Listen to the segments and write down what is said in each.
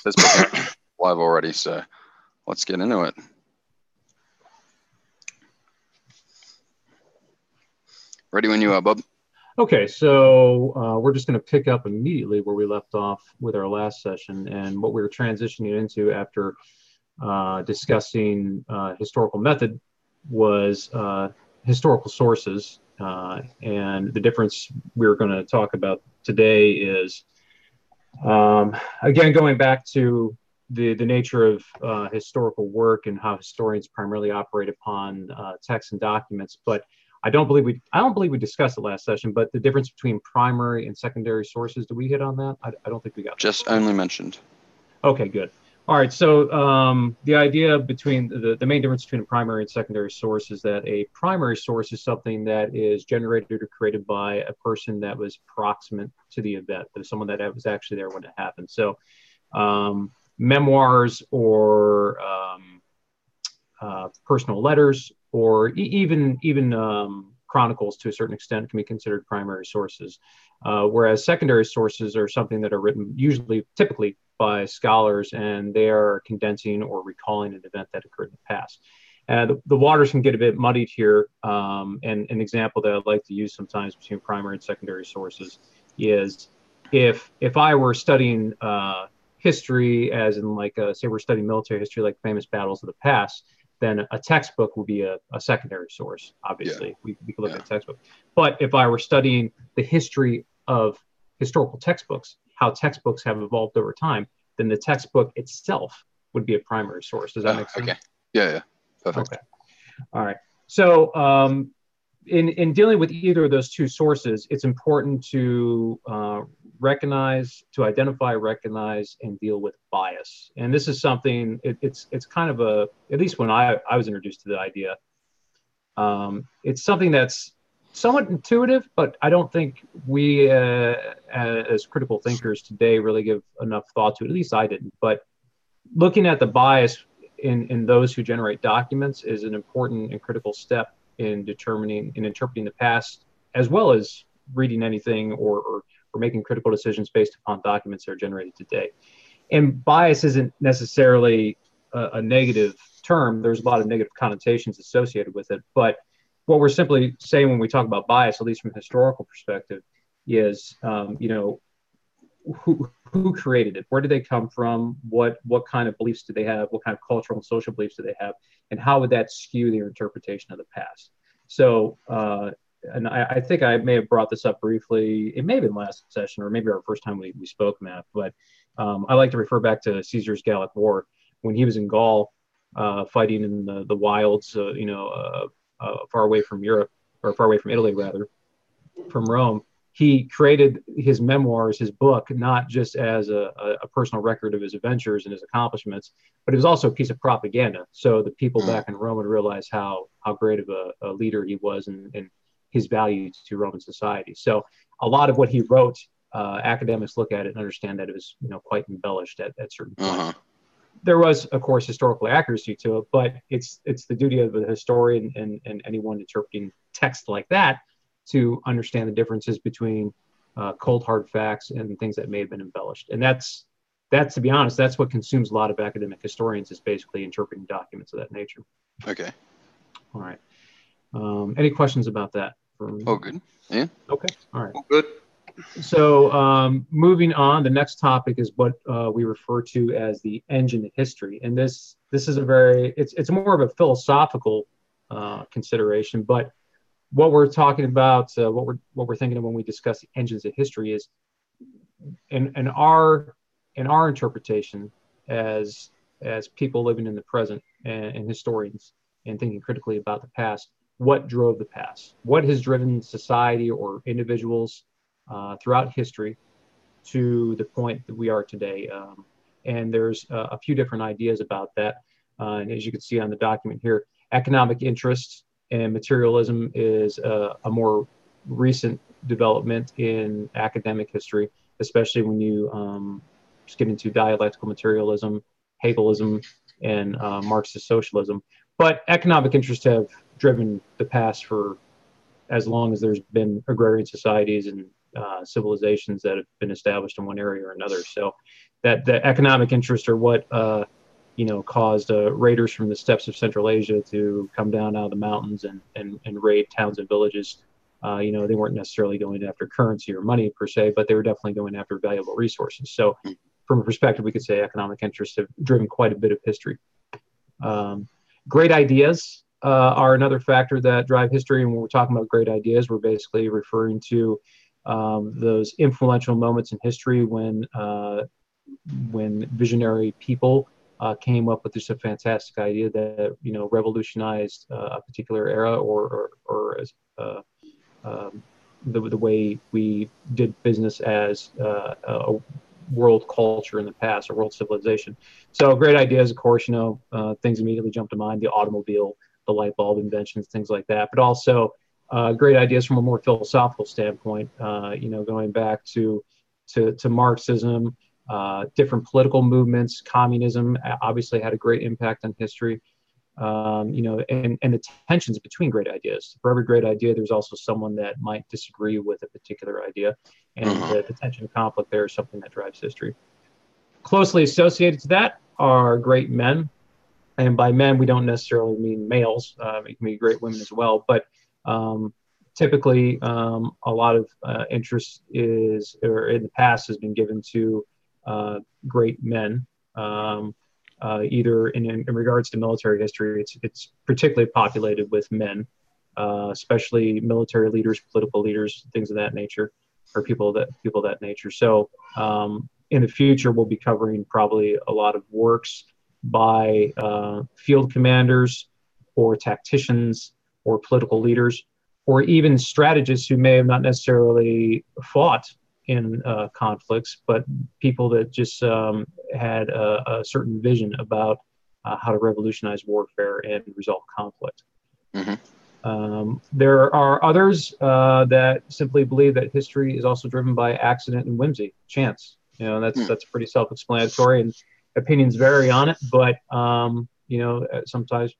this book live already, so let's get into it. Ready when you are, Bob. Okay, so we're just going to pick up immediately where we left off with our last session, and what we were transitioning into after discussing historical method was historical sources, and the difference we're going to talk about today is, again, going back to the nature of historical work and how historians primarily operate upon texts and documents. But I don't believe we discussed it last session, but the difference between primary and secondary sources, did we hit on that? I don't think we got that. Just only mentioned. Okay, good. All right, so the idea between the main difference between a primary and secondary source is that a primary source is something that is generated or created by a person that was proximate to the event, someone that was actually there when it happened. So memoirs or personal letters, or even chronicles to a certain extent can be considered primary sources, whereas secondary sources are something that are written typically by scholars, and they are condensing or recalling an event that occurred in the past. The waters can get a bit muddied here, and an example that I like to use sometimes between primary and secondary sources is if I were studying history, as in say we're studying military history, like famous battles of the past, then a textbook would be a secondary source. Obviously, yeah. we could look at a textbook. But if I were studying the history of historical textbooks, how textbooks have evolved over time, then the textbook itself would be a primary source. Does that make sense? Okay. Yeah. Perfect. Okay. All right. So in dealing with either of those two sources, it's important to identify, recognize, and deal with bias. And this is something, it's kind of at least when I was introduced to the idea, it's something that's somewhat intuitive, but I don't think we as critical thinkers today really give enough thought to it. At least I didn't. But looking at the bias in those who generate documents is an important and critical step in interpreting the past, as well as reading anything or making critical decisions based upon documents that are generated today. And bias isn't necessarily a negative term. There's a lot of negative connotations associated with it. But what we're simply saying when we talk about bias, at least from a historical perspective, is who created it? Where did they come from? What kind of beliefs do they have? What kind of cultural and social beliefs do they have? And how would that skew their interpretation of the past? So, and I think I may have brought this up briefly. It may have been last session, or maybe our first time we spoke, Matt. But I like to refer back to Caesar's Gallic War when he was in Gaul, fighting in the wilds, far away from Europe, or far away from Italy, rather, from Rome. He created his memoirs, his book, not just as a personal record of his adventures and his accomplishments, but it was also a piece of propaganda. So the people back in Rome would realize how great of a leader he was and his value to Roman society. So a lot of what he wrote, academics look at it and understand that it was quite embellished at certain points. There was, of course, historical accuracy to it, but it's the duty of a historian and anyone interpreting text like that to understand the differences between cold hard facts and things that may have been embellished. And that's to be honest, that's what consumes a lot of academic historians, is basically interpreting documents of that nature. Okay. All right. Any questions about that? Oh, good. Yeah. Okay. All right. Oh, good. So moving on, the next topic is what we refer to as the engine of history. And this is it's more of a philosophical consideration, but what we're talking about, what we're thinking of when we discuss the engines of history is, in our interpretation as people living in the present and historians and thinking critically about the past, what drove the past? What has driven society or individuals throughout history to the point that we are today? And there's a few different ideas about that. And as you can see on the document here, economic interests and materialism is a more recent development in academic history, especially when you just get into dialectical materialism, Hegelism, and Marxist socialism. But economic interests have driven the past for as long as there's been agrarian societies and civilizations that have been established in one area or another. So that economic interest are what caused raiders from the steppes of Central Asia to come down out of the mountains and raid towns and villages. They weren't necessarily going after currency or money per se, but they were definitely going after valuable resources. So from a perspective, we could say economic interests have driven quite a bit of history. Great ideas are another factor that drive history. And when we're talking about great ideas, we're basically referring to those influential moments in history when visionary people came up with just a fantastic idea that revolutionized a particular era or the way we did business as a world culture in the past, or world civilization. So great ideas, of course, things immediately jump to mind: the automobile, the light bulb inventions, things like that. But also great ideas from a more philosophical standpoint. Going back to Marxism, different political movements. Communism obviously had a great impact on history. And the tensions between great ideas. For every great idea, there's also someone that might disagree with a particular idea, and the tension and conflict there is something that drives history. Closely associated to that are great men, and by men we don't necessarily mean males. It can be great women as well, but typically a lot of interest is, or in the past, has been given to great men. Either in regards to military history, it's particularly populated with men, especially military leaders, political leaders, things of that nature, or people of that nature. So in the future, we'll be covering probably a lot of works by field commanders or tacticians or political leaders, or even strategists who may have not necessarily fought in conflicts, but people that just had a certain vision about how to revolutionize warfare and resolve conflict. There are others that simply believe that history is also driven by accident and whimsy, chance. That's pretty self-explanatory, and opinions vary on it. But sometimes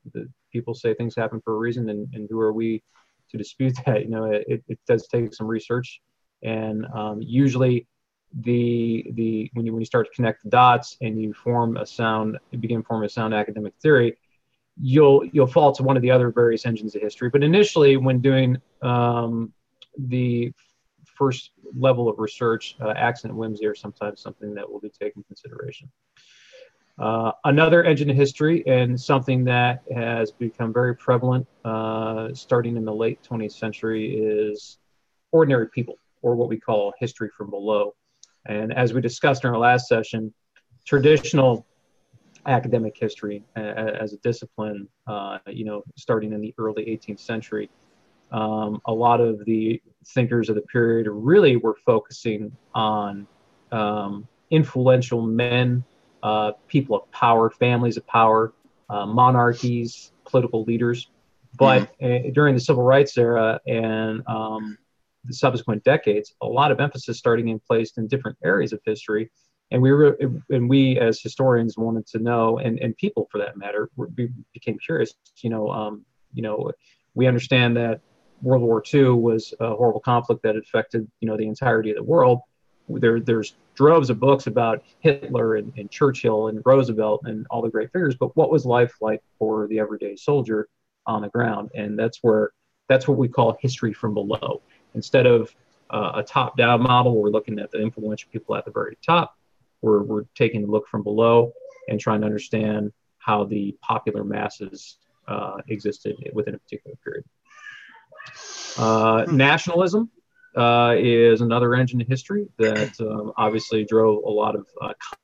people say things happen for a reason, and who are we to dispute that? It does take some research. And usually, when you start to connect the dots and you begin forming a sound academic theory, you'll fall to one of the other various engines of history. But initially, when doing the first level of research, accident and whimsy are sometimes something that will be taken into consideration. Another engine of history, and something that has become very prevalent starting in the late 20th century, is ordinary people, or what we call history from below. And as we discussed in our last session, traditional academic history as a discipline, starting in the early 18th century, a lot of the thinkers of the period really were focusing on influential men, people of power, families of power, monarchies, political leaders. But during the Civil Rights era and the subsequent decades, a lot of emphasis started being placed in different areas of history, and we as historians wanted to know, and people for that matter, became curious. We understand that World War II was a horrible conflict that affected the entirety of the world. There's droves of books about Hitler and Churchill and Roosevelt and all the great figures, but what was life like for the everyday soldier on the ground? And that's what we call history from below. Instead of a top-down model where we're looking at the influential people at the very top, we're taking a look from below and trying to understand how the popular masses existed within a particular period. Nationalism is another engine of history that obviously drove a lot of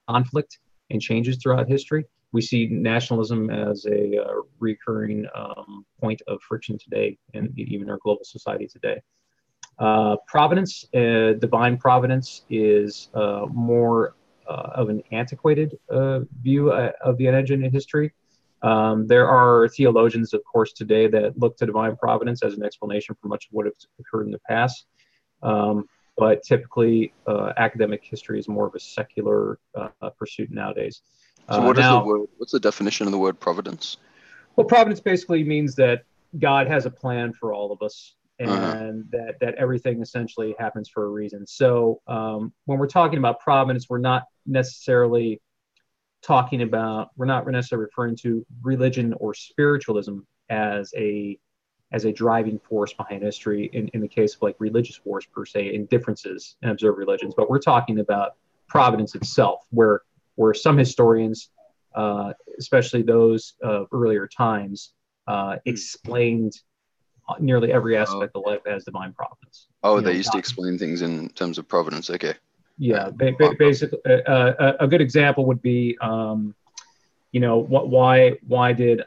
conflict and changes throughout history. We see nationalism as a recurring point of friction today, and even our global society today. Providence, divine providence, is more of an antiquated view of the engine in history. There are theologians, of course, today that look to divine providence as an explanation for much of what has occurred in the past. But typically, academic history is more of a secular pursuit nowadays. So what's the definition of the word providence? Well, providence basically means that God has a plan for all of us, and that everything essentially happens for a reason. So when we're talking about providence, we're not necessarily we're not necessarily referring to religion or spiritualism as a driving force behind history in the case of like religious wars per se, in differences in observed religions, but we're talking about providence itself, where some historians, especially those of earlier times, explained nearly every aspect of life as divine providence. Oh, they used to explain things in terms of providence. Okay. Yeah, basically, a good example would be, why did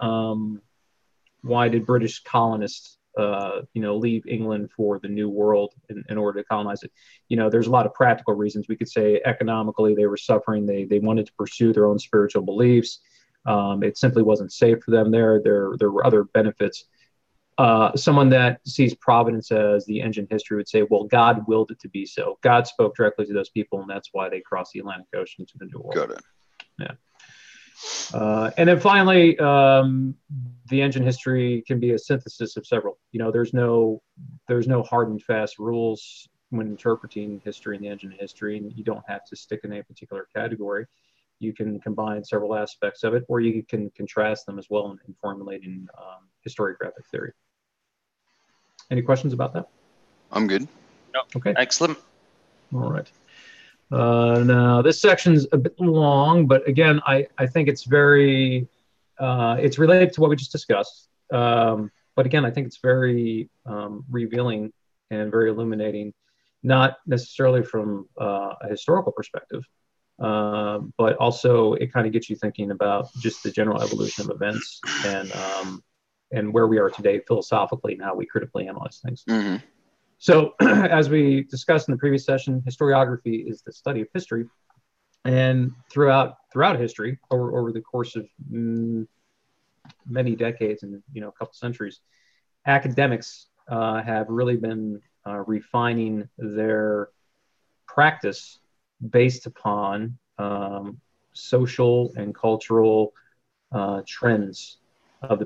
British colonists, leave England for the New World in order to colonize it? There's a lot of practical reasons. We could say economically they were suffering. They wanted to pursue their own spiritual beliefs. It simply wasn't safe for them there. There were other benefits. Someone that sees providence as the engine history would say, well, God willed it to be so. God spoke directly to those people, and that's why they crossed the Atlantic Ocean to the New World. Got it. Yeah. And then finally, the engine history can be a synthesis of several. There's no hard and fast rules when interpreting history in the engine history, and you don't have to stick in a particular category. You can combine several aspects of it, or you can contrast them as well in formulating historiographic theory. Any questions about that? I'm good. No. Okay. Excellent. All right. Now this section's a bit long, but again, I think it's very, it's related to what we just discussed. But again, I think it's very revealing and very illuminating, not necessarily from a historical perspective, but also it kind of gets you thinking about just the general evolution of events and where we are today philosophically and how we critically analyze things. Mm-hmm. So as we discussed in the previous session, historiography is the study of history. And throughout history, over the course of many decades and a couple centuries, academics have really been refining their practice based upon social and cultural trends of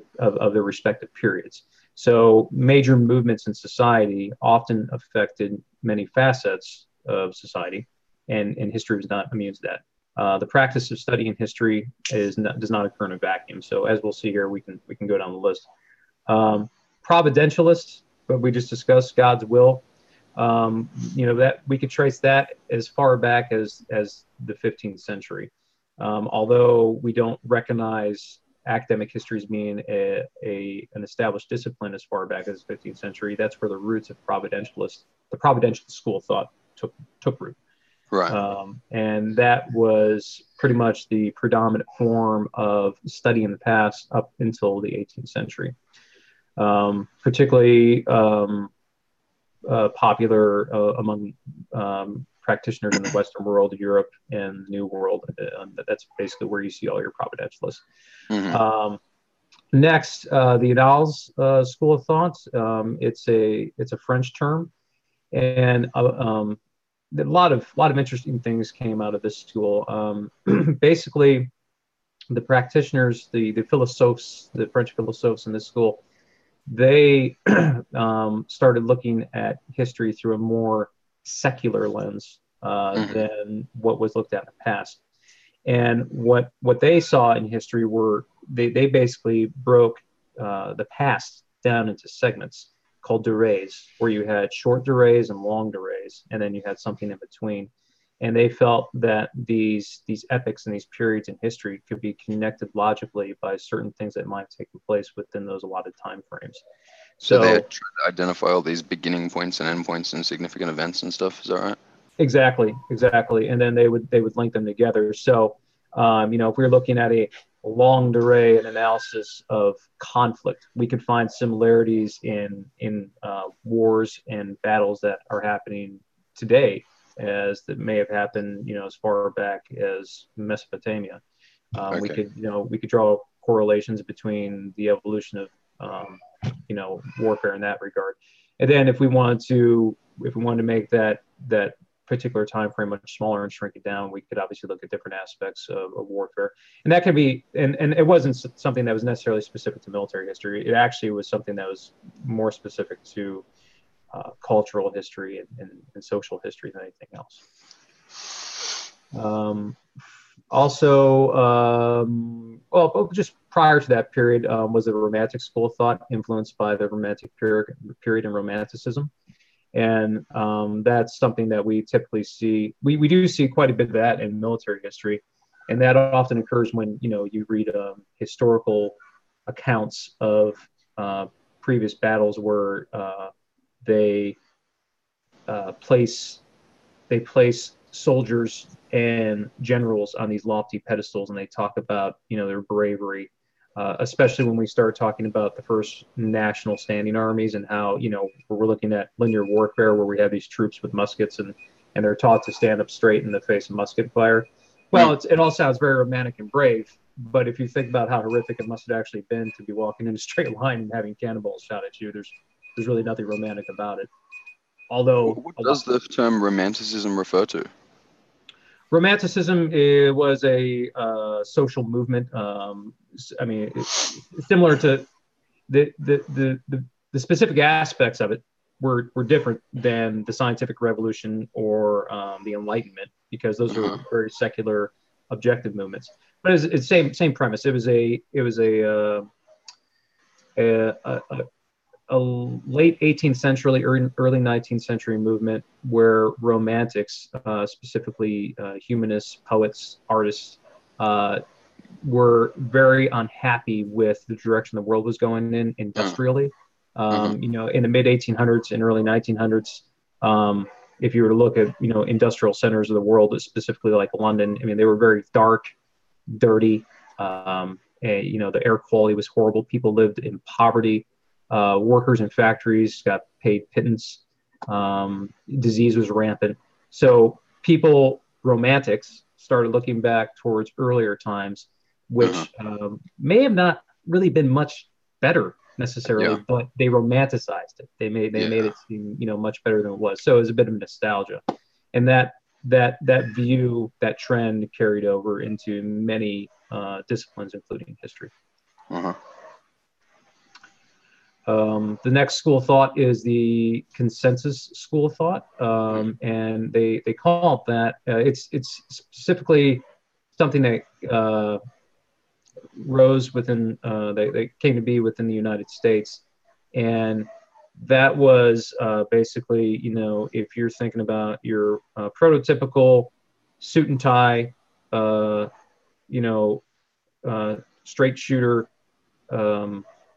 the respective periods. So major movements in society often affected many facets of society, and history was not immune to that. The practice of studying history does not occur in a vacuum. So as we'll see here, we can go down the list. Providentialists, what we just discussed, God's will. That we could trace that as far back as the 15th century. Although we don't recognize academic history as being an established discipline as far back as the 15th century, that's where the roots of the providential school of thought took root. Right. And that was pretty much the predominant form of study in the past up until the 18th century. Particularly popular among practitioners in the Western world, Europe, and the New World. That's basically where you see all your providentialists. Mm-hmm. Next, the Annales school of thought. It's a French term, and a lot of interesting things came out of this school. Basically, the practitioners, the philosophes, the French philosophes in this school, they started looking at history through a more secular lens than what was looked at in the past. And what they saw in history were they basically broke the past down into segments called durées, where you had short durées and long durées, and then you had something in between. And they felt that these epochs and these periods in history could be connected logically by certain things that might have taken place within those allotted time frames. So they had tried to identify all these beginning points and end points and significant events and stuff. Is that right? Exactly. And then they would link them together. So, if we're looking at a long durée and analysis of conflict, we could find similarities in wars and battles that are happening today, as that may have happened, as far back as Mesopotamia. Okay. We could draw correlations between the evolution of warfare in that regard. And then if we wanted to make that particular time frame much smaller and shrink it down, we could obviously look at different aspects of warfare. And that can be, and it wasn't something that was necessarily specific to military history. It actually was something that was more specific to cultural history and social history than anything else. Um, Also, well, just prior to that period was the Romantic school of thought, influenced by the Romantic period and Romanticism. And that's something that we typically see. We do see quite a bit of that in military history. And that often occurs when, you read historical accounts of previous battles where they place soldiers and generals on these lofty pedestals, and they talk about their bravery, especially when we start talking about the first national standing armies and how we're looking at linear warfare where we have these troops with muskets and they're taught to stand up straight in the face of musket fire. Well, Mm. it all sounds very romantic and brave, but if you think about how horrific it must have actually been to be walking in a straight line and having cannonballs shot at you, there's really nothing romantic about it. Although What a lot, does the term romanticism refer to? Romanticism was a social movement. I mean, similar to the specific aspects of it were different than the scientific revolution or the Enlightenment, because those are Uh-huh. very secular, objective movements. But it's same premise. It was a late 18th century, early 19th century movement where romantics, specifically humanists, poets, artists, uh, were very unhappy with the direction the world was going in Uh-huh. industrially. Uh-huh. In the mid 1800s and early 1900s, if you were to look at industrial centers of the world, specifically like London, I mean they were very dark, dirty. And, the air quality was horrible. People lived in poverty. Workers in factories got paid pittance. Disease was rampant. So people, romantics, started looking back towards earlier times, Uh-huh. which may have not really been much better necessarily, Yeah. but they romanticized it. They made Yeah. it seem much better than it was. So it was a bit of nostalgia, and that view, that trend carried over into many disciplines, including history. Uh-huh. The next school of thought is the consensus school of thought, and they call it that. It's specifically something that rose within. They came to be within the United States, and that was basically, if you're thinking about your prototypical suit and tie, uh, you know, straight shooter,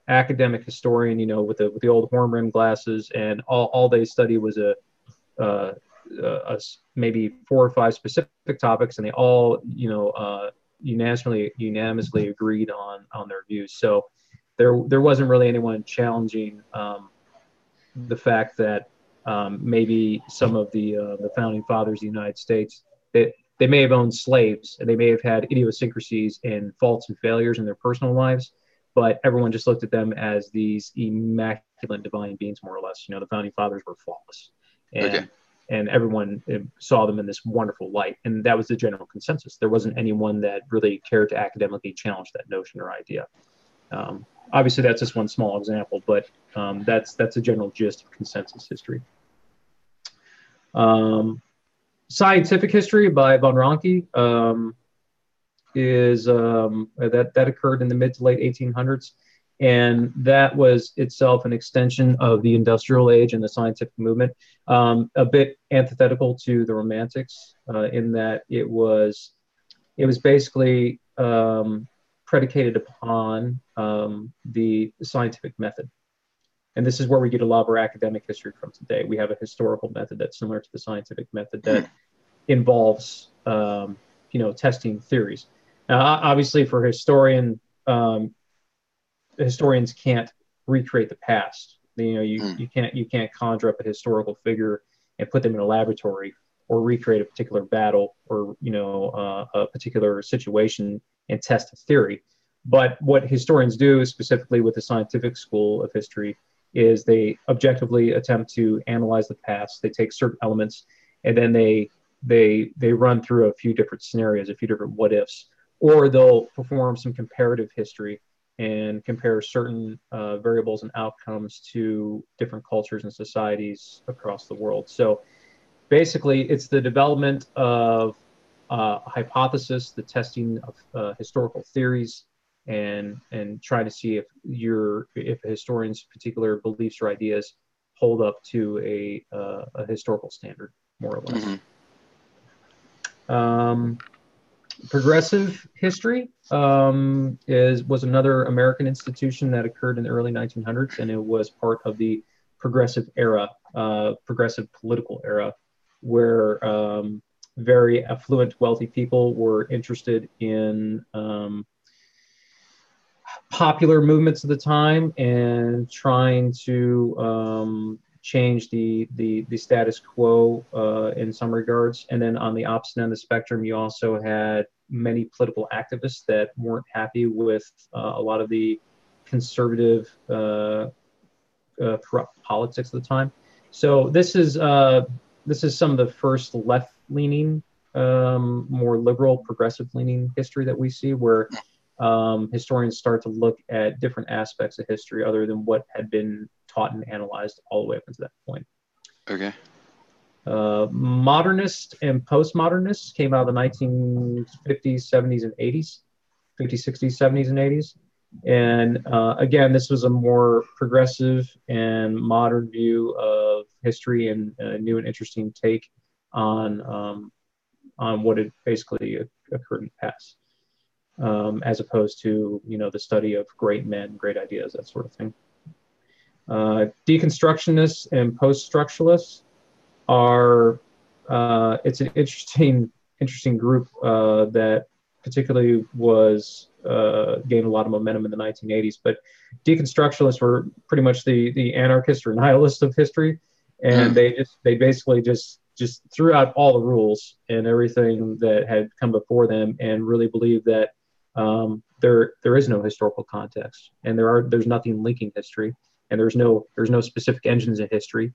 academic historian, with the old horn rim glasses, and all they study was uh, maybe 4 or 5 specific topics, and they all unanimously agreed on their views. So there wasn't really anyone challenging the fact that maybe some of the founding fathers of the United States, they may have owned slaves and they may have had idiosyncrasies and faults and failures in their personal lives, but everyone just looked at them as these immaculate divine beings, more or less. The founding fathers were flawless, Okay. and everyone saw them in this wonderful light, and that was the general consensus. There wasn't anyone that really cared to academically challenge that notion or idea. Obviously, that's just one small example, but that's a general gist of consensus history. Um, Scientific history by von Ranke is that occurred in the mid to late 1800s, and that was itself an extension of the industrial age and the scientific movement, a bit antithetical to the Romantics in that it was basically predicated upon the scientific method. And this is where we get a lot of our academic history from today. We have a historical method that's similar to the scientific method Hmm. that involves, testing theories. Now, obviously, for historians can't recreate the past. Hmm. You can't conjure up a historical figure and put them in a laboratory or recreate a particular battle or a particular situation and test a theory. But what historians do, specifically with the scientific school of history, is they objectively attempt to analyze the past. They take certain elements and then they run through a few different scenarios, a few different what ifs, or they'll perform some comparative history and compare certain variables and outcomes to different cultures and societies across the world. So basically, it's the development of hypothesis, the testing of historical theories, and trying to see if a historian's particular beliefs or ideas hold up to a historical standard, more or less. Progressive history was another American institution that occurred in the early 1900s, and it was part of the progressive era, progressive political era, where very affluent, wealthy people were interested in popular movements of the time and trying to change the status quo in some regards. And then on the opposite end of the spectrum, you also had many political activists that weren't happy with a lot of the conservative corrupt politics of the time. So this is some of the first left-leaning, more liberal, progressive-leaning history that we see, where historians start to look at different aspects of history other than what had been taught and analyzed all the way up until that point. Okay. Modernists and postmodernists came out of the 1950s, 70s, and 80s, 50s, 60s, 70s, and 80s. And again, this was a more progressive and modern view of history and a new and interesting take on what had basically occurred in the past. As opposed to, the study of great men, great ideas, that sort of thing. Deconstructionists and post-structuralists are, it's an interesting group that particularly gained a lot of momentum in the 1980s. But deconstructionists were pretty much the anarchists or nihilists of history, and they basically just threw out all the rules and everything that had come before them, and really believed that there is no historical context, and there's nothing linking history, and there's no specific engines of history.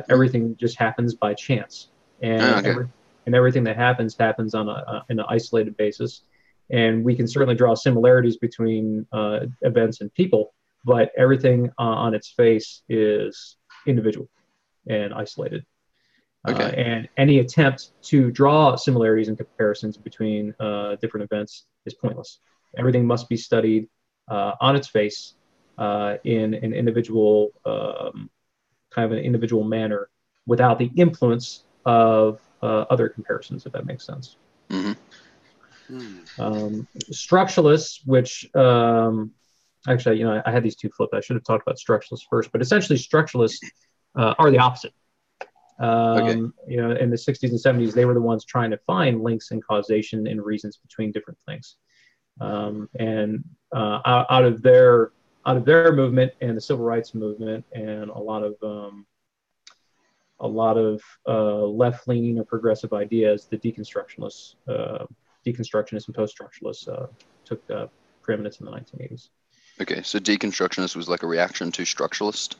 Everything just happens by chance, and everything that happens on in an isolated basis. And we can certainly draw similarities between events and people, but everything on its face is individual and isolated. And any attempt to draw similarities and comparisons between different events is pointless. Everything must be studied on its face in an individual, kind of an individual manner, without the influence of other comparisons, if that makes sense. Structuralists, which actually, I had these two flipped. I should have talked about structuralists first, but essentially structuralists are the opposite. In the 60s and 70s, they were the ones trying to find links and causation and reasons between different things. And out of their movement and the civil rights movement, and a lot of left-leaning or progressive ideas, the deconstructionists and post-structuralists took preeminence in the 1980s. Okay, so deconstructionist was like a reaction to structuralist.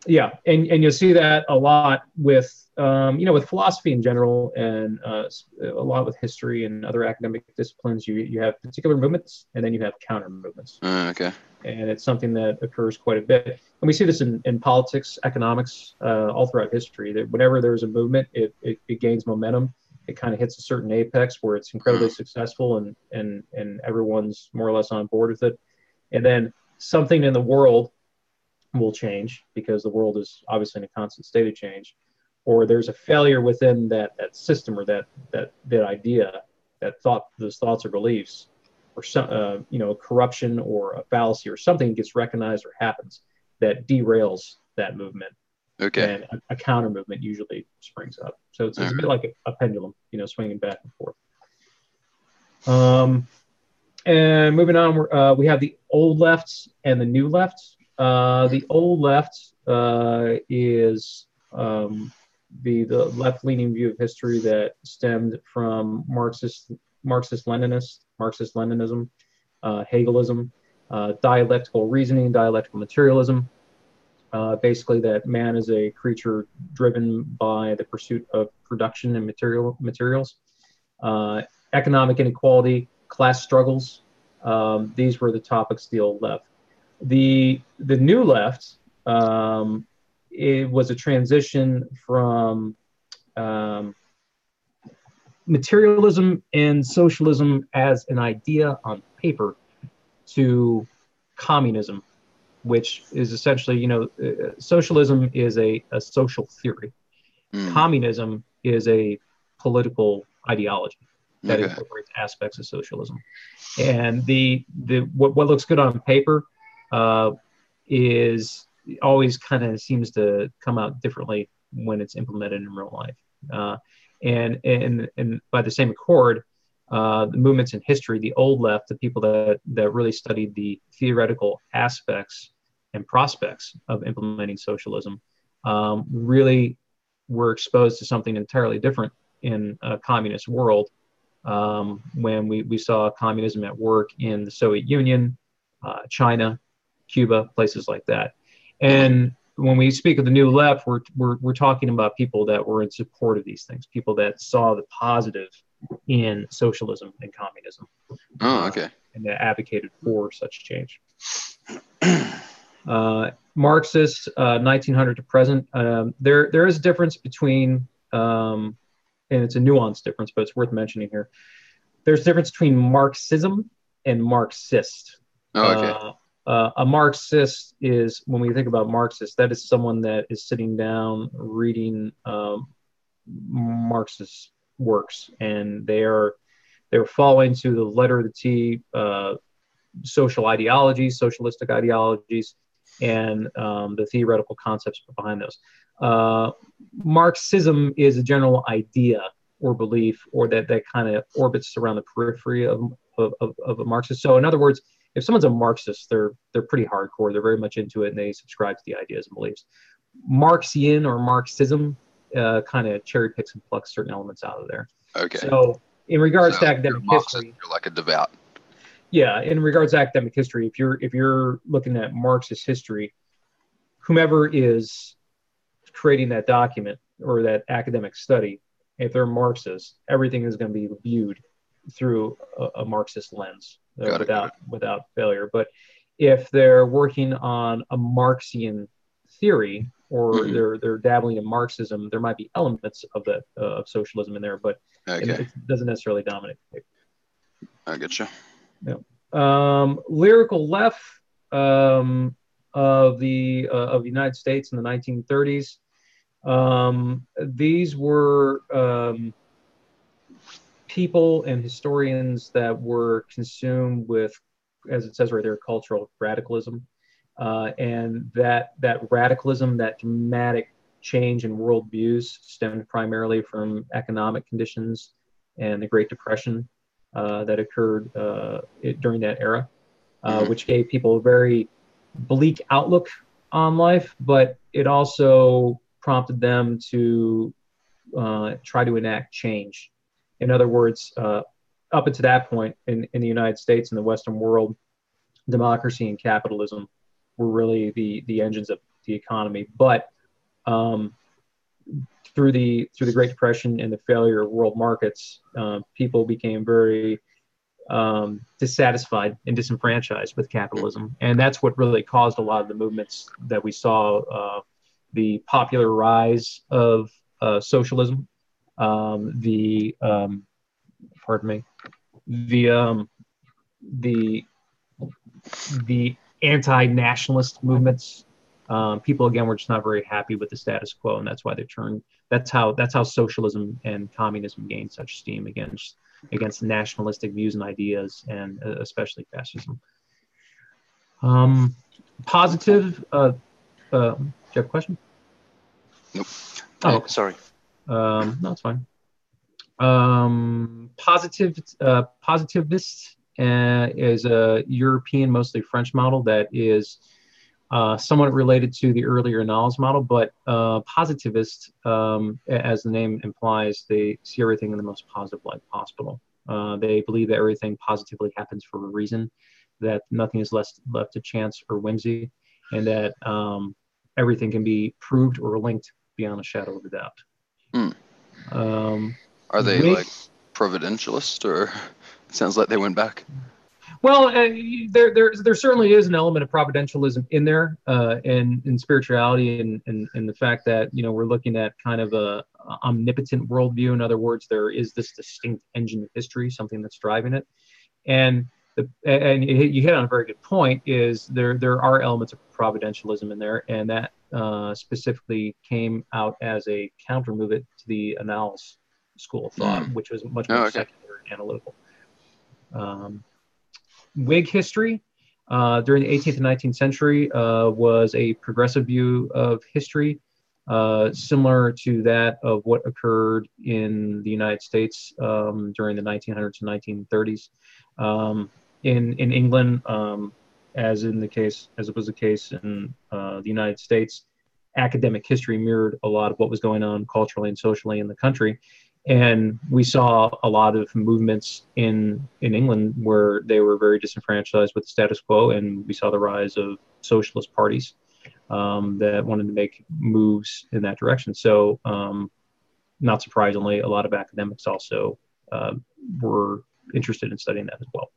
Yeah, and you'll see that a lot with with philosophy in general, and a lot with history and other academic disciplines. You have particular movements, and then you have counter movements. Okay. And it's something that occurs quite a bit, and we see this in politics, economics, all throughout history. That whenever there's a movement, it gains momentum. It kind of hits a certain apex where it's incredibly successful, and everyone's more or less on board with it. And then something in the world will change, because the world is obviously in a constant state of change, or there's a failure within that system, or that idea, that thought, those thoughts or beliefs, or some corruption or a fallacy or something gets recognized or happens that derails that movement. Okay. And a counter movement usually springs up. So it's a bit like a pendulum, swinging back and forth. And moving on, we have the old left and the new left. The old left is the left-leaning view of history that stemmed from Marxist-Leninism, Hegelism, dialectical reasoning, dialectical materialism. Basically, that man is a creature driven by the pursuit of production and materials, economic inequality, class struggles. These were the topics of the old left. The new left, it was a transition from materialism and socialism as an idea on paper to communism, which is essentially, socialism is a social theory. Communism is a political ideology that Okay. incorporates aspects of socialism. And what looks good on paper is always kind of seems to come out differently when it's implemented in real life. And by the same accord, the movements in history, the old left, the people that really studied the theoretical aspects and prospects of implementing socialism, really were exposed to something entirely different in a communist world, when we saw communism at work in the Soviet Union, China, Cuba, places like that. And when we speak of the new left, we're talking about people that were in support of these things, people that saw the positive in socialism and communism. Oh, okay. And that advocated for such change. Marxists, 1900 to present. There is a difference between, and it's a nuanced difference, but it's worth mentioning here. There's a difference between Marxism and Marxist. Oh, okay. A Marxist is, when we think about Marxist, that is someone that is sitting down reading Marxist works, and they're following to the letter of the T social ideologies, socialistic ideologies, and the theoretical concepts behind those. Marxism is a general idea or belief, or that kind of orbits around the periphery of a Marxist. So in other words, if someone's a Marxist, they're pretty hardcore. They're very much into it, and they subscribe to the ideas and beliefs. Marxian or Marxism kind of cherry picks and plucks certain elements out of there. Okay. So in regards to academic history, you're like a devout. Yeah, in regards to academic history, if you're looking at Marxist history, whomever is creating that document or that academic study, if they're Marxist, everything is going to be viewed through a Marxist lens without failure. But if they're working on a Marxian theory, or they're dabbling in Marxism, there might be elements of that of socialism in there, but it doesn't necessarily dominate. I get you. Yeah. Lyrical left of the United States in the 1930s. These were people and historians that were consumed with, as it says right there, cultural radicalism. And that radicalism, that dramatic change in worldviews, stemmed primarily from economic conditions and the Great Depression that occurred during that era, which gave people a very bleak outlook on life, but it also prompted them to try to enact change. In other words, up until that point in the United States and the Western world, democracy and capitalism were really the engines of the economy. But through the Great Depression and the failure of world markets, people became very dissatisfied and disenfranchised with capitalism, and that's what really caused a lot of the movements that we saw. The popular rise of socialism, the anti-nationalist movements. People again were just not very happy with the status quo, and that's why they turned. That's how socialism and communism gained such steam against nationalistic views and ideas, and especially fascism. Positive. Do you have a question? Nope. Oh, sorry. No, it's fine. Positivist is a European, mostly French model that is somewhat related to the earlier knowledge model, but positivist, as the name implies, they see everything in the most positive light possible. They believe that everything positively happens for a reason, that nothing is left to chance or whimsy, and that everything can be proved or linked beyond a shadow of a doubt. Are they like providentialist, or it sounds like they went back? Well, there certainly is an element of providentialism in there, and in spirituality, and the fact that we're looking at kind of a omnipotent worldview. In other words, there is this distinct engine of history, something that's driving it, and you hit on a very good point. Is there are elements of providentialism in there, and that specifically came out as a counter movement to the Annals school of thought, which was much more secular and analytical. Whig history during the 18th and 19th century was a progressive view of history, similar to that of what occurred in the United States during the 1900s and 1930s. In England, as it was the case in the United States, academic history mirrored a lot of what was going on culturally and socially in the country. And we saw a lot of movements in England where they were very disenfranchised with the status quo, and we saw the rise of socialist parties that wanted to make moves in that direction. So, not surprisingly, a lot of academics also were interested in studying that as well.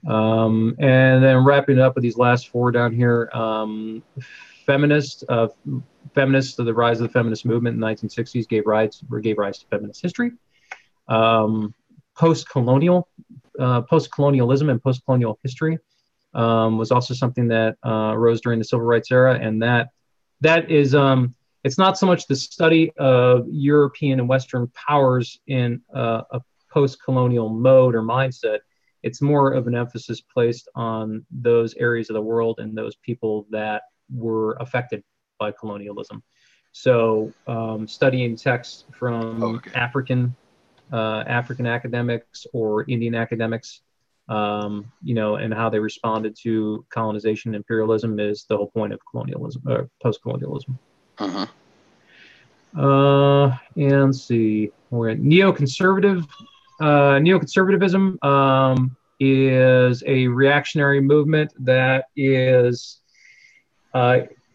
And then wrapping it up with these last four down here, feminists, the rise of the feminist movement in the 1960s gave rise to feminist history. Post-colonialism and post-colonial history was also something that arose during the civil rights era, and that is it's not so much the study of European and Western powers in a post-colonial mode or mindset. It's more of an emphasis placed on those areas of the world and those people that were affected by colonialism. So studying texts from African academics or Indian academics, and how they responded to colonization and imperialism is the whole point of colonialism, or post-colonialism. And let's see, we're at neoconservative. Neoconservatism is a reactionary movement that is,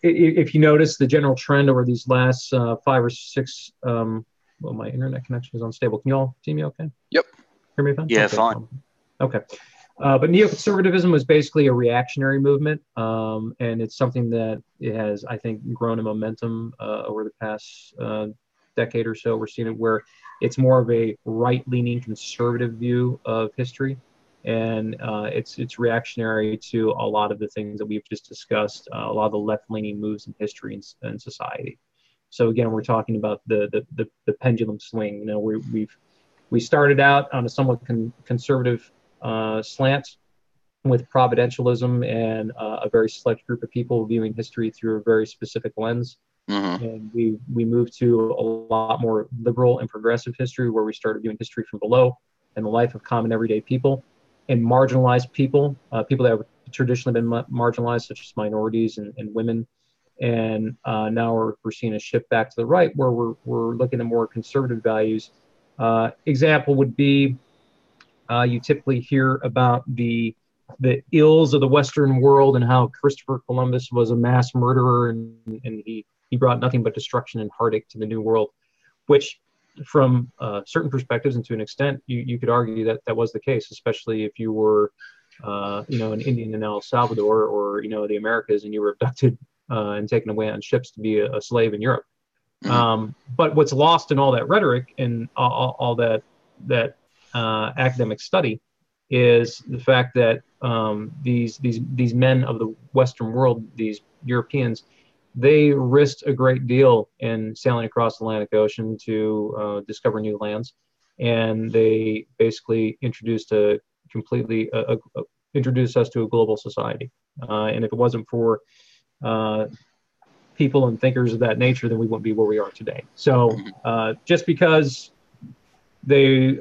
if you notice the general trend over these last 5 or 6, well, my internet connection is unstable. Can you all see me okay? Yep. Hear me fine? Yeah, okay. fine. Okay. But neoconservatism was basically a reactionary movement, and it's something that it has, I think, grown in momentum over the past decade or so. We're seeing it where it's more of a right-leaning conservative view of history, and it's reactionary to a lot of the things that we've just discussed, a lot of the left-leaning moves in history and society. So again, we're talking about the pendulum swing. We started out on a somewhat conservative slant with providentialism and a very select group of people viewing history through a very specific lens. And we moved to a lot more liberal and progressive history, where we started viewing history from below and the life of common everyday people and marginalized people, people that have traditionally been marginalized, such as minorities and women. And now we're seeing a shift back to the right, where we're looking at more conservative values. Example would be, you typically hear about the ills of the Western world and how Christopher Columbus was a mass murderer and he brought nothing but destruction and heartache to the New World, which from certain perspectives and to an extent, you could argue that was the case, especially if you were, an Indian in El Salvador or, the Americas, and you were abducted and taken away on ships to be a slave in Europe. But what's lost in all that rhetoric and all that academic study is the fact that these men of the Western world, these Europeans, they risked a great deal in sailing across the Atlantic Ocean to discover new lands, and they basically introduced us to a global society. And if it wasn't for people and thinkers of that nature, then we wouldn't be where we are today. So just because they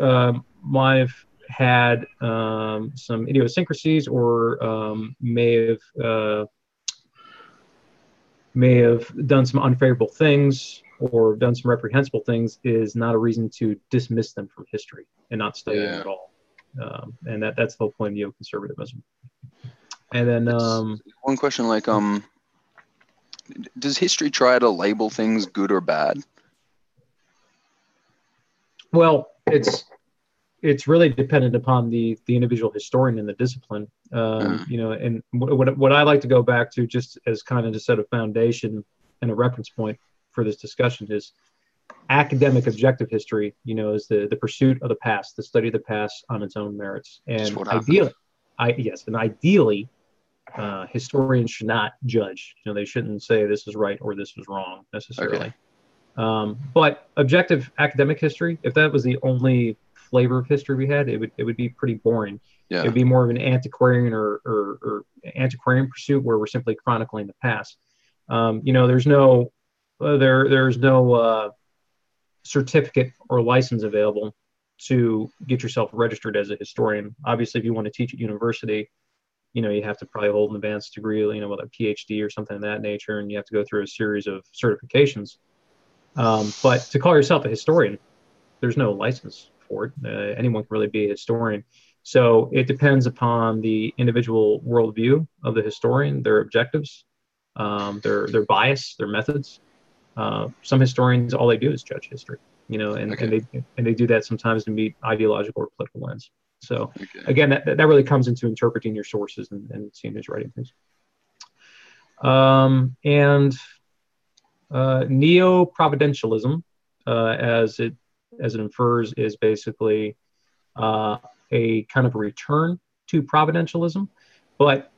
might have had some idiosyncrasies or may have done some unfavorable things or done some reprehensible things is not a reason to dismiss them from history and not study them at all. And that's the whole point of neoconservatism. And then one question, like, does history try to label things good or bad? Well, it's really dependent upon the individual historian in the discipline. And what I like to go back to, just as kind of to set a foundation and a reference point for this discussion, is academic objective history, is the pursuit of the past, the study of the past on its own merits. And ideally, historians should not judge. They shouldn't say this is right or this is wrong necessarily. Okay. But objective academic history, if that was the only flavor of history we had, it would be pretty boring. Yeah. It would be more of an antiquarian or antiquarian pursuit where we're simply chronicling the past. There's no certificate or license available to get yourself registered as a historian. Obviously, if you want to teach at university, you have to probably hold an advanced degree, with a PhD or something of that nature, and you have to go through a series of certifications. But to call yourself a historian, there's no license for it. Anyone can really be a historian. So it depends upon the individual worldview of the historian, their objectives, their bias, their methods. Some historians, all they do is judge history, and they do that sometimes to meet ideological or political ends. So again, that really comes into interpreting your sources and seeing who's writing things. And neo-providentialism, as it infers, is basically a kind of a return to providentialism, but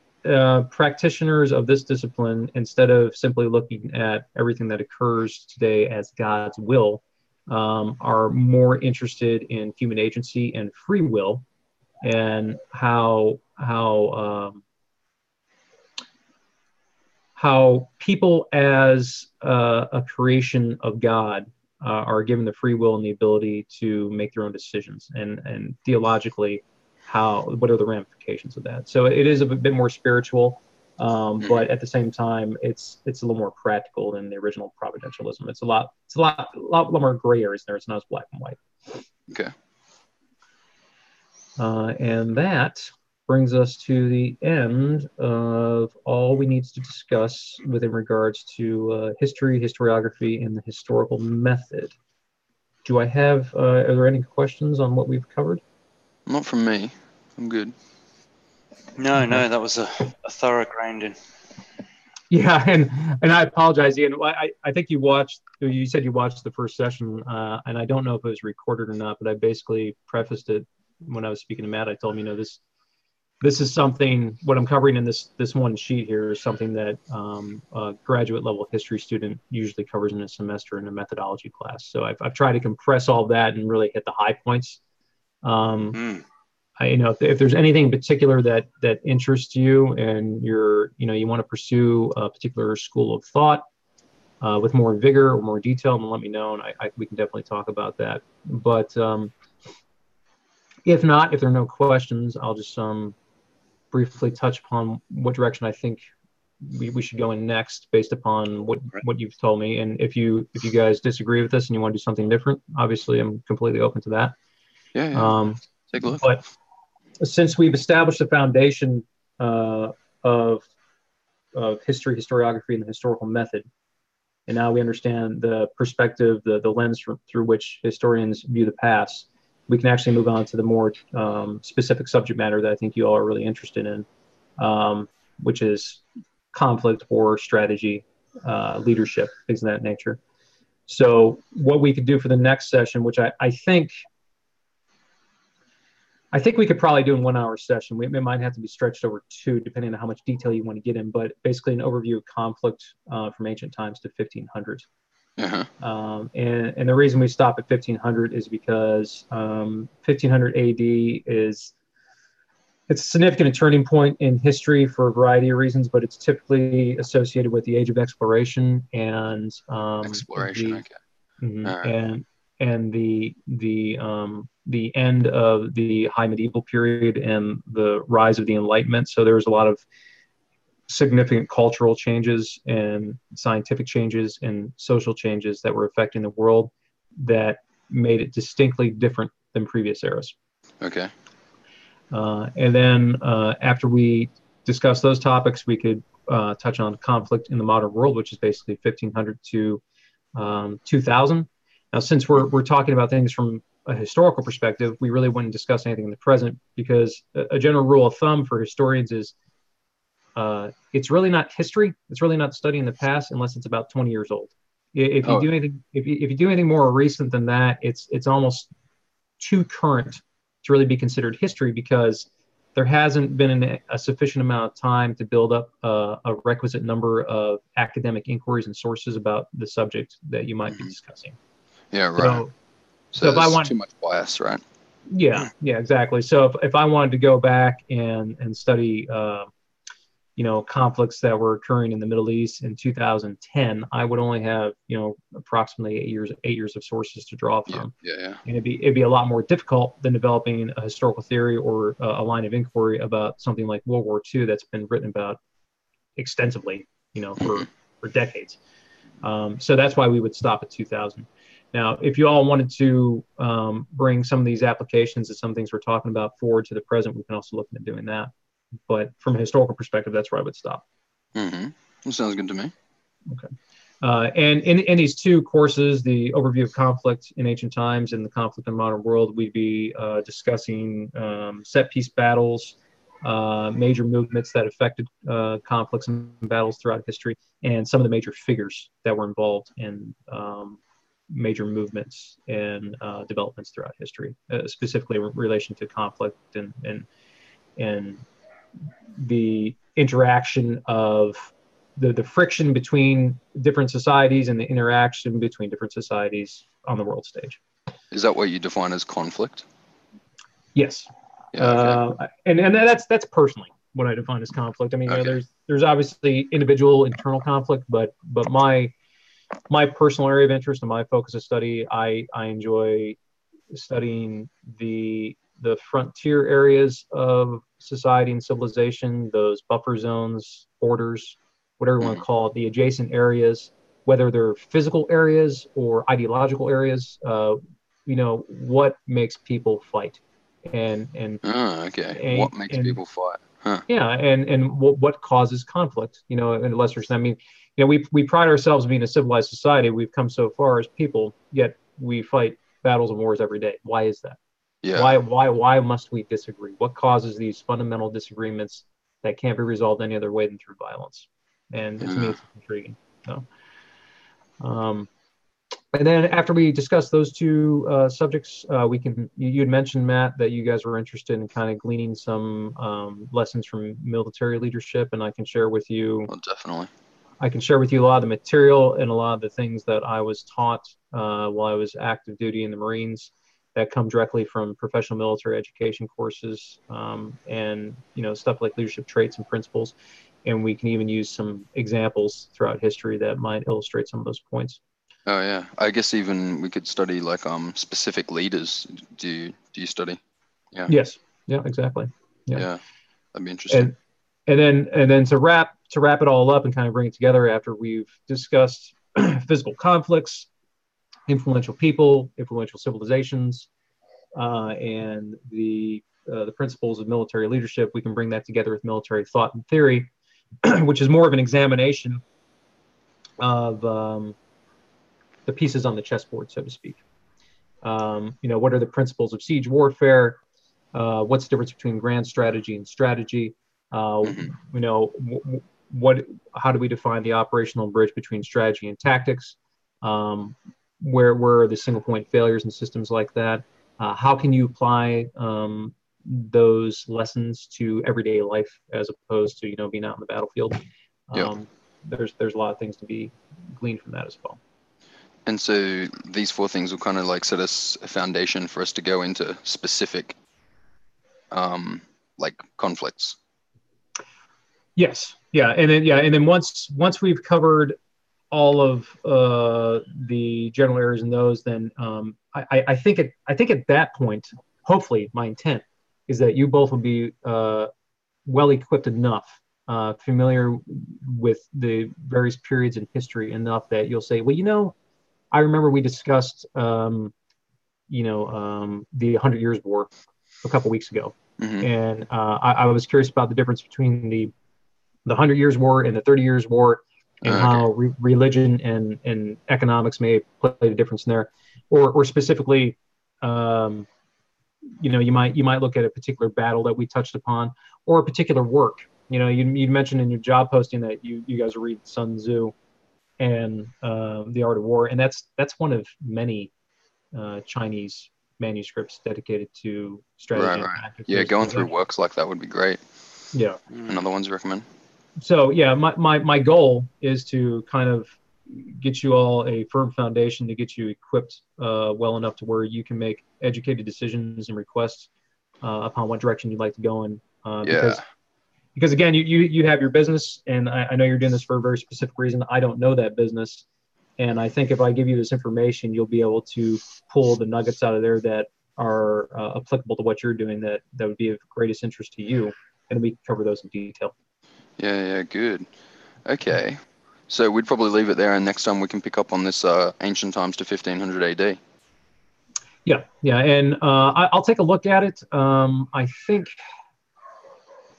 practitioners of this discipline, instead of simply looking at everything that occurs today as God's will, are more interested in human agency and free will, and how people as a creation of God are given the free will and the ability to make their own decisions, and theologically, what are the ramifications of that? So it is a bit more spiritual, but at the same time, it's a little more practical than the original providentialism. It's a lot more gray areas there. It's not as black and white. Okay. And that brings us to the end of all we need to discuss within regards to history, historiography, and the historical method. Are there any questions on what we've covered? Not from me. I'm good. No, that was a thorough grounding. Yeah, and I apologize, Ian. I think you said you watched the first session, and I don't know if it was recorded or not, but I basically prefaced it when I was speaking to Matt. I told him, this is something, what I'm covering in this one sheet here is something that a graduate level history student usually covers in a semester in a methodology class. So I've tried to compress all that and really hit the high points. If there's anything in particular that interests you and you want to pursue a particular school of thought with more vigor or more detail, then let me know, and we can definitely talk about that. But if not, if there are no questions, I'll just briefly touch upon what direction I think we should go in next based upon what you've told me. And if you guys disagree with this and you want to do something different, obviously I'm completely open to that. Yeah. Take a look. But since we've established the foundation of history, historiography, and the historical method, and now we understand the perspective, the lens through which historians view the past, we can actually move on to the more specific subject matter that I think you all are really interested in, which is conflict, war, strategy, leadership, things of that nature. So what we could do for the next session, which I think we could probably do in 1 hour session. It might have to be stretched over 2, depending on how much detail you want to get in, but basically an overview of conflict from ancient times to 1500s. And the reason we stop at 1500 is because 1500 AD it's a significant turning point in history for a variety of reasons, but it's typically associated with the age of exploration and and the end of the high medieval period and the rise of the Enlightenment. So there was a lot of significant cultural changes and scientific changes and social changes that were affecting the world that made it distinctly different than previous eras. Okay. And then after we discuss those topics, we could touch on conflict in the modern world, which is basically 1500 to 2000. Now, since we're talking about things from a historical perspective, we really wouldn't discuss anything in the present, because a general rule of thumb for historians is it's really not history. It's really not studying the past unless it's about 20 years old. If you do anything, if you do anything more recent than that, it's almost too current to really be considered history, because there hasn't been a sufficient amount of time to build up a requisite number of academic inquiries and sources about the subject that you might be discussing. Yeah, right. So if I want too much bias, right? Yeah, exactly. So if I wanted to go back and study, conflicts that were occurring in the Middle East in 2010, I would only have, approximately 8 years of sources to draw from. Yeah. And it'd be a lot more difficult than developing a historical theory or a line of inquiry about something like World War II that's been written about extensively, for decades. So that's why we would stop at 2000. Now, if you all wanted to bring some of these applications and some things we're talking about forward to the present, we can also look into doing that. But from a historical perspective, that's where I would stop. That sounds good to me. Okay. And in these two courses, the overview of conflict in ancient times and the conflict in the modern world, we'd be discussing set piece battles, major movements that affected conflicts and battles throughout history, and some of the major figures that were involved in major movements and developments throughout history, specifically in relation to conflict and the interaction of the friction between different societies and the interaction between different societies on the world stage. Is that what you define as conflict? Yes. Yeah, okay. And that's personally what I define as conflict. I mean, there's obviously individual internal conflict, but my personal area of interest and my focus of study, I enjoy studying the frontier areas of society and civilization, those buffer zones, borders, whatever you want to call it, the adjacent areas, whether they're physical areas or ideological areas, what makes people fight, and what makes people fight? Huh. Yeah, and what causes conflict, in a lesser extent. I mean, we pride ourselves being a civilized society. We've come so far as people, yet we fight battles and wars every day. Why is that? Yeah. Why must we disagree? What causes these fundamental disagreements that can't be resolved any other way than through violence? And to me, it's intriguing. So, and then after we discuss those two subjects, you had mentioned, Matt, that you guys were interested in kind of gleaning some lessons from military leadership, and I can share with you. Well, definitely. I can share with you a lot of the material and a lot of the things that I was taught while I was active duty in the Marines, that come directly from professional military education courses, and stuff like leadership traits and principles. And we can even use some examples throughout history that might illustrate some of those points. Oh yeah, I guess even we could study like specific leaders. Do you study? Yeah. Yes. Yeah. Exactly. Yeah, that'd be interesting. And then to wrap it all up and kind of bring it together after we've discussed physical conflicts, influential people, influential civilizations, and the principles of military leadership, we can bring that together with military thought and theory, which is more of an examination of the pieces on the chessboard, so to speak. What are the principles of siege warfare? What's the difference between grand strategy and strategy? How do we define the operational bridge between strategy and tactics? Where are the single point failures in systems like that? How can you apply those lessons to everyday life as opposed to being out in the battlefield? There's a lot of things to be gleaned from that as well. And so these four things will kind of like set us a foundation for us to go into specific like conflicts. Yes. Yeah. And then once we've covered all of the general areas in those, then I think at that point, hopefully my intent is that you both will be well equipped enough, familiar with the various periods in history enough that you'll say, well, I remember we discussed the 100 Years' War a couple weeks ago. And I was curious about the difference between the 100 Years' War and the 30 Years' War, and how religion and economics may have played a difference in there, or specifically you might look at a particular battle that we touched upon, or a particular work. You mentioned in your job posting that you guys read Sun Tzu and The Art of War, and that's one of many Chinese manuscripts dedicated to strategy. Right. Yeah, going through works like that would be great. Yeah. Another ones you recommend? So yeah, my goal is to kind of get you all a firm foundation to get you equipped well enough to where you can make educated decisions and requests upon what direction you'd like to go in. Because again, you have your business, and I know you're doing this for a very specific reason. I don't know that business, and I think if I give you this information, you'll be able to pull the nuggets out of there that are applicable to what you're doing that would be of greatest interest to you, and we can cover those in detail. Yeah, good. Okay. So we'd probably leave it there, and next time we can pick up on this ancient times to 1500 AD. Yeah, and I'll take a look at it. I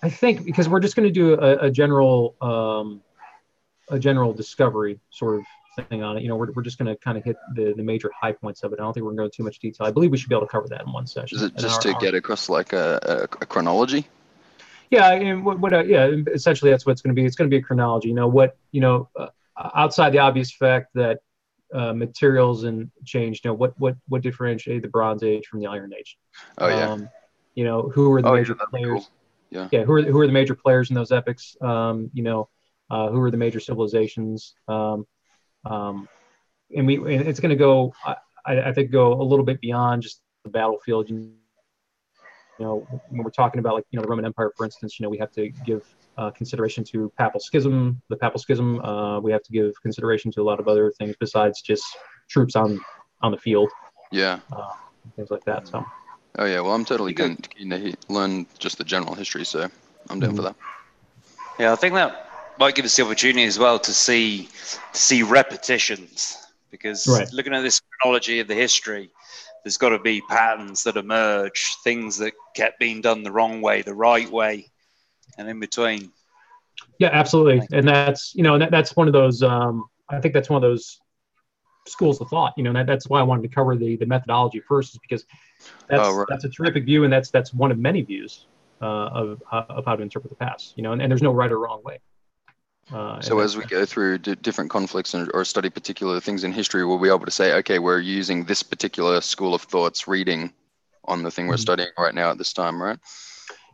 think because we're just going to do a general discovery sort of thing on it. We're just going to kind of hit the major high points of it. I don't think we're going to go into too much detail. I believe we should be able to cover that in one session. Is it just to get across like a chronology? Yeah, and essentially that's what it's going to be. It's going to be a chronology. Outside the obvious fact that materials and change. What differentiated the Bronze Age from the Iron Age? Oh yeah. Who are the major players? Cool. Yeah. Yeah. Who are the major players in those epics? Who are the major civilizations? And it's going to go. I think go a little bit beyond just the battlefield. When we're talking about the Roman Empire, for instance, we have to give consideration to the Papal Schism. We have to give consideration to a lot of other things besides just troops on the field. Yeah. Things like that. So. Oh yeah. Well, I'm totally keen to learn just the general history, so I'm down for that. Yeah, I think that might give us the opportunity as well to see repetitions, because looking at this chronology of the history, there's got to be patterns that emerge, things that kept being done the wrong way, the right way, and in between. Yeah, absolutely. And that's, that's one of those, I think that's one of those schools of thought, that's why I wanted to cover the methodology first, is because that's a terrific view. And that's one of many views of how to interpret the past, and there's no right or wrong way. So as we go through different conflicts or study particular things in history, we'll be able to say, okay, we're using this particular school of thought's reading on the thing we're studying right now at this time, right?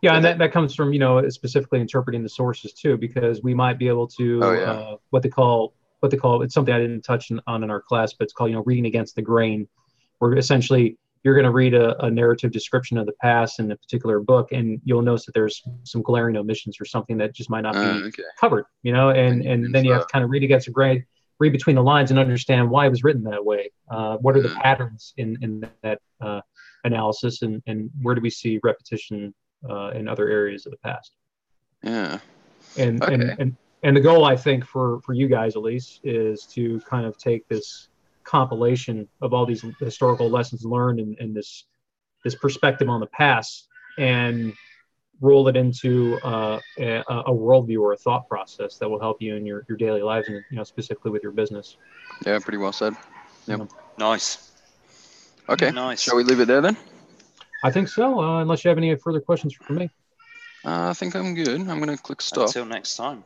Yeah, and that comes from, specifically interpreting the sources too, because we might be able to, what they call, it's something I didn't touch on in our class, but it's called, reading against the grain, where essentially you're going to read a narrative description of the past in a particular book, and you'll notice that there's some glaring omissions or something that just might not be covered, and then you have to kind of read against the grain, read between the lines and understand why it was written that way. What are the patterns in that analysis, and where do we see repetition in other areas of the past? Yeah. And the goal, I think, for you guys at least, is to kind of take this compilation of all these historical lessons learned and this perspective on the past and roll it into a worldview or a thought process that will help you in your daily lives and specifically with your business. Yeah, pretty well said. Yep. Nice. Okay. Nice. Shall we leave it there then? I think so. Unless you have any further questions for me. I think I'm good. I'm going to click stop. Until next time.